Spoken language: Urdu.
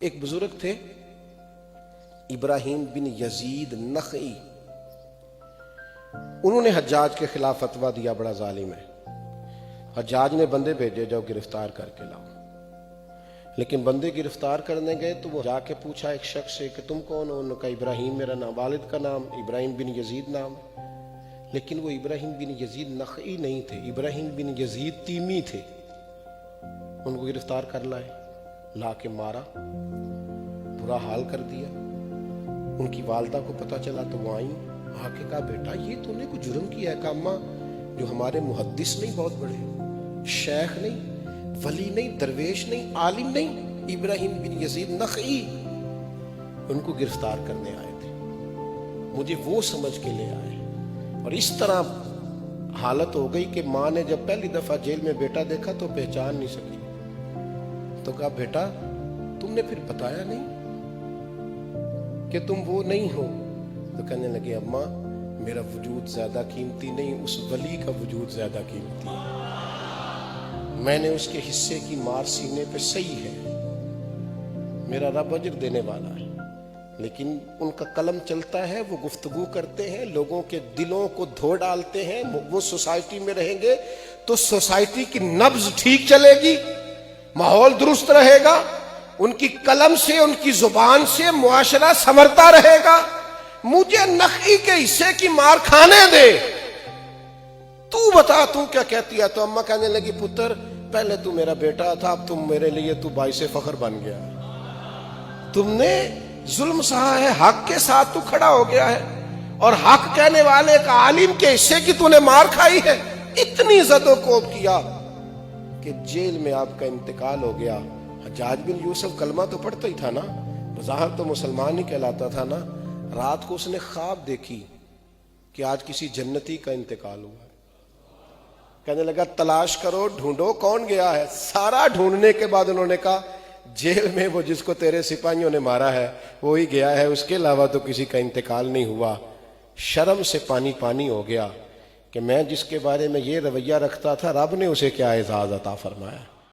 ایک بزرگ تھے ابراہیم بن یزید نخعی، انہوں نے حجاج کے خلاف فتویٰ دیا بڑا ظالم ہے۔ حجاج نے بندے بھیجے جاؤ گرفتار کر کے لاؤ، لیکن بندے گرفتار کرنے گئے تو وہ جا کے پوچھا ایک شخص سے کہ تم کون ہو؟ انہوں نے کہا ابراہیم میرا نام، والد کا نام ابراہیم بن یزید نام، لیکن وہ ابراہیم بن یزید نخعی نہیں تھے، ابراہیم بن یزید تیمی تھے۔ ان کو گرفتار کر لائے، لا کے مارا، برا حال کر دیا۔ ان کی والدہ کو پتہ چلا تو وہ آئیں، آ کے کہا بیٹا یہ تو نے کوئی جرم کیا ہے؟ کہا اماں جو ہمارے محدث نہیں بہت بڑے، شیخ نہیں، ولی نہیں، درویش نہیں، عالم نہیں، ابراہیم بن یزید نخعی، ان کو گرفتار کرنے آئے تھے، مجھے وہ سمجھ کے لے آئے۔ اور اس طرح حالت ہو گئی کہ ماں نے جب پہلی دفعہ جیل میں بیٹا دیکھا تو پہچان نہیں سکی، تو کہا بیٹا تم نے پھر بتایا نہیں کہ تم وہ نہیں ہو؟ تو کہنے لگے اماں میرا وجود زیادہ قیمتی نہیں، اس ولی کا وجود زیادہ قیمتی ہے، میں نے اس کے حصے کی مار سینے پہ صحیح ہے، میرا رب اجر دینے والا ہے، لیکن ان کا قلم چلتا ہے، وہ گفتگو کرتے ہیں، لوگوں کے دلوں کو دھو ڈالتے ہیں۔ وہ سوسائٹی میں رہیں گے تو سوسائٹی کی نبض ٹھیک چلے گی، ماحول درست رہے گا، ان کی قلم سے ان کی زبان سے معاشرہ سنورتا رہے گا۔ مجھے نخعی کے حصے کی مار کھانے دے، تو بتا تو کیا کہتی ہے؟ تو اماں کہنے لگی پتر پہلے تو میرا بیٹا تھا، اب تم میرے لیے تو باعث فخر بن گیا، تم نے ظلم سہا ہے، حق کے ساتھ تو کھڑا ہو گیا ہے، اور حق کہنے والے ایک عالم کے حصے کی تو نے مار کھائی ہے۔ اتنی زد و کوب کیا کہ جیل میں آپ کا انتقال ہو گیا۔ حجاج بن یوسف کلمہ تو پڑھتا ہی تھا نا، بظاہر تو مسلمان ہی کہلاتا تھا نا۔ رات کو اس نے خواب دیکھی کہ آج کسی جنتی کا انتقال ہوا، کہنے لگا تلاش کرو، ڈھونڈو کون گیا ہے۔ سارا ڈھونڈنے کے بعد انہوں نے کہا جیل میں وہ جس کو تیرے سپاہیوں نے مارا ہے وہی گیا ہے، اس کے علاوہ تو کسی کا انتقال نہیں ہوا۔ شرم سے پانی پانی ہو گیا کہ میں جس کے بارے میں یہ رویہ رکھتا تھا رب نے اسے کیا اعزاز عطا فرمایا۔